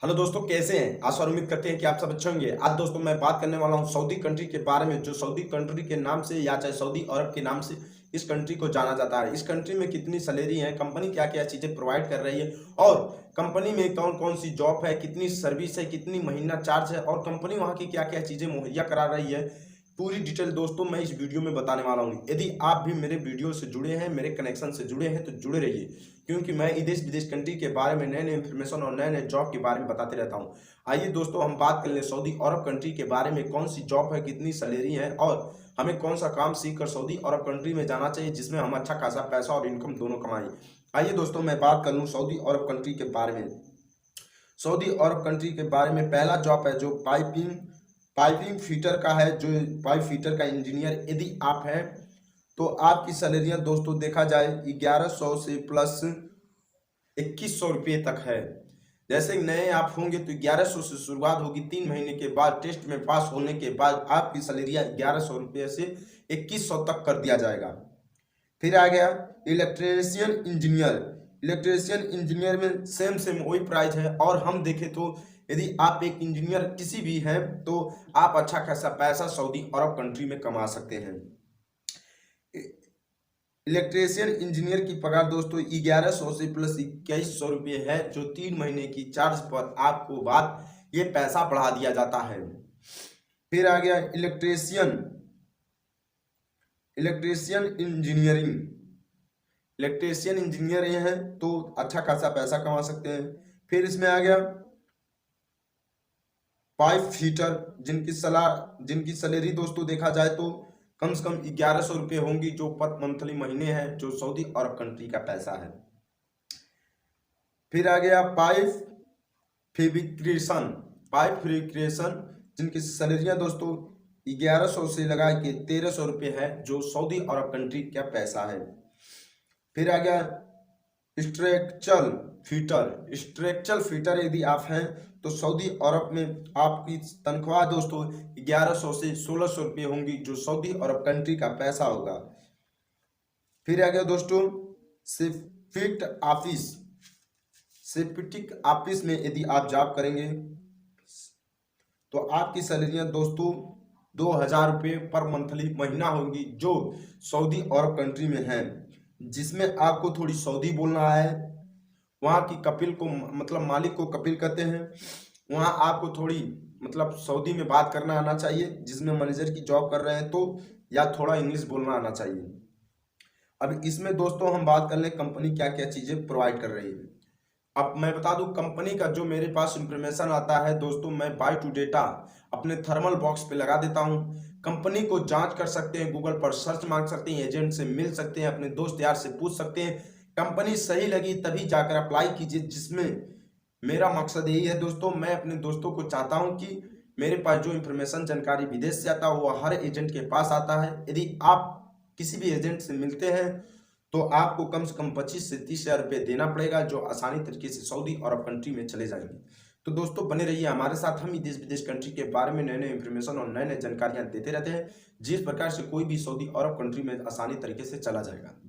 Hello दोस्तों, कैसे हैं? आशा और उम्मीद करते हैं कि आप सब अच्छे होंगे। आज दोस्तों मैं बात करने वाला हूं सऊदी कंट्री के बारे में, जो सऊदी कंट्री के नाम से या चाहे सऊदी अरब के नाम से इस कंट्री को जाना जाता है। इस कंट्री में कितनी सैलरी है, कंपनी क्या-क्या चीज़ें प्रोवाइड कर रही है और कंपनी में कौन-कौन सी जॉब है, कितनी सर्विस है, कितनी महीना चार्ज है और कंपनी वहाँ की क्या-क्या चीज़ें मुहैया करा रही है। पूरी डिटेल दोस्तों मैं इस वीडियो में बताने वाला हूँ। यदि आप भी मेरे वीडियो से जुड़े हैं, मेरे कनेक्शन से जुड़े हैं तो जुड़े रहिए, क्योंकि मैं देश विदेश कंट्री के बारे में नए-नए इन्फॉर्मेशन और नए-नए जॉब के बारे में बताते रहता हूँ। आइए दोस्तों हम बात कर लें सऊदी अरब कंट्री के बारे में, कौन सी जॉब है, कितनी सैलरी है और हमें कौन सा काम सीखकर सऊदी अरब कंट्री में जाना चाहिए जिसमें हम अच्छा खासा पैसा और इनकम दोनों कमाएँ। आइए दोस्तों मैं बात कर लूँ सऊदी अरब कंट्री के बारे में। सऊदी अरब कंट्री के बारे में पहला जॉब है जो पाइपिंग पाइपिंग फिटर का है, जो पाइप फिटर का इंजीनियर यदि आप हैं तो आपकी सैलरियाँ दोस्तों देखा जाए 1100 से प्लस 2100 रुपये तक है। जैसे नए आप होंगे तो 1100 से शुरुआत होगी, 3 महीने के बाद टेस्ट में पास होने के बाद आपकी सैलरियाँ 1100 रुपये से 2100 तक कर दिया जाएगा। फिर आ गया इलेक्ट्रीशियन इंजीनियर। इलेक्ट्रीशियन इंजीनियर में सेम सेम वही प्राइस है और हम देखें तो यदि आप एक इंजीनियर किसी भी हैं तो आप अच्छा खासा पैसा सऊदी अरब कंट्री में कमा सकते हैं। इलेक्ट्रीशियन इंजीनियर की पगार दोस्तों 1100 से प्लस 2100 रुपये है, जो 3 महीने की चार्ज पर आपको बाद ये पैसा बढ़ा दिया जाता है। फिर आ गया electrician electrician engineering. Electrician engineer ये हैं तो अच्छा खासा पैसा कमा सकते हैं। फिर इसमें आ गया पाइप फिटर, जिनकी सैलरी दोस्तों देखा जाए तो कम से कम 1100 रुपये होंगी, जो पर मंथली महीने हैं, जो सऊदी अरब कंट्री का पैसा है। फिर आ गया पाइप फेब्रिकेशन, जिनकी सैलरियां दोस्तों 1100 से लगा के 1300 रुपये है, जो सऊदी अरब कंट्री का पैसा है। फिर आ गया स्ट्रक्चरल फिटर यदि आप हैं तो सऊदी अरब में आपकी तनख्वाह दोस्तों 1100 से 1600 रुपये होंगी, जो सऊदी अरब कंट्री का पैसा होगा। फिर आ गया दोस्तों सेफ्टिक ऑफिस। सेफ्टिक ऑफिस में यदि आप जॉब करेंगे तो आपकी सैलरियां दोस्तों 2000 रुपये पर मंथली महीना होगी, जो सऊदी अरब कंट्री में है, जिसमें आपको थोड़ी सऊदी बोलना है। वहाँ की कपिल को मतलब मालिक को कपिल कहते हैं। वहाँ आपको थोड़ी मतलब सऊदी में बात करना आना चाहिए, जिसमें मैनेजर की जॉब कर रहे हैं तो, या थोड़ा इंग्लिश बोलना आना चाहिए। अब इसमें दोस्तों हम बात कर लें कंपनी क्या क्या चीज़ें प्रोवाइड कर रही है। अब मैं बता दूं कंपनी का जो मेरे पास इंफॉर्मेशन आता है दोस्तों, मैं बाय टू डेटा अपने थर्मल बॉक्स पे लगा देता हूं। कंपनी को जांच कर सकते हैं, गूगल पर सर्च मार सकते हैं, एजेंट से मिल सकते हैं, अपने दोस्त यार से पूछ सकते हैं। कंपनी सही लगी तभी जाकर अप्लाई कीजिए, जिसमें मेरा मकसद यही है दोस्तों, मैं अपने दोस्तों को चाहता हूँ कि मेरे पास जो इन्फॉर्मेशन जानकारी विदेश से आता है वो हर एजेंट के पास आता है। यदि आप किसी भी एजेंट से मिलते हैं तो आपको कम से कम 25 से 30 हज़ार रुपये देना पड़ेगा, जो आसानी तरीके से सऊदी अरब कंट्री में चले जाएंगे। तो दोस्तों बने रहिए हमारे साथ, हम ही देश विदेश कंट्री के बारे में नए नए इन्फॉर्मेशन और नए नए जानकारियां देते रहते हैं, जिस प्रकार से कोई भी सऊदी अरब कंट्री में आसानी तरीके से चला जाएगा।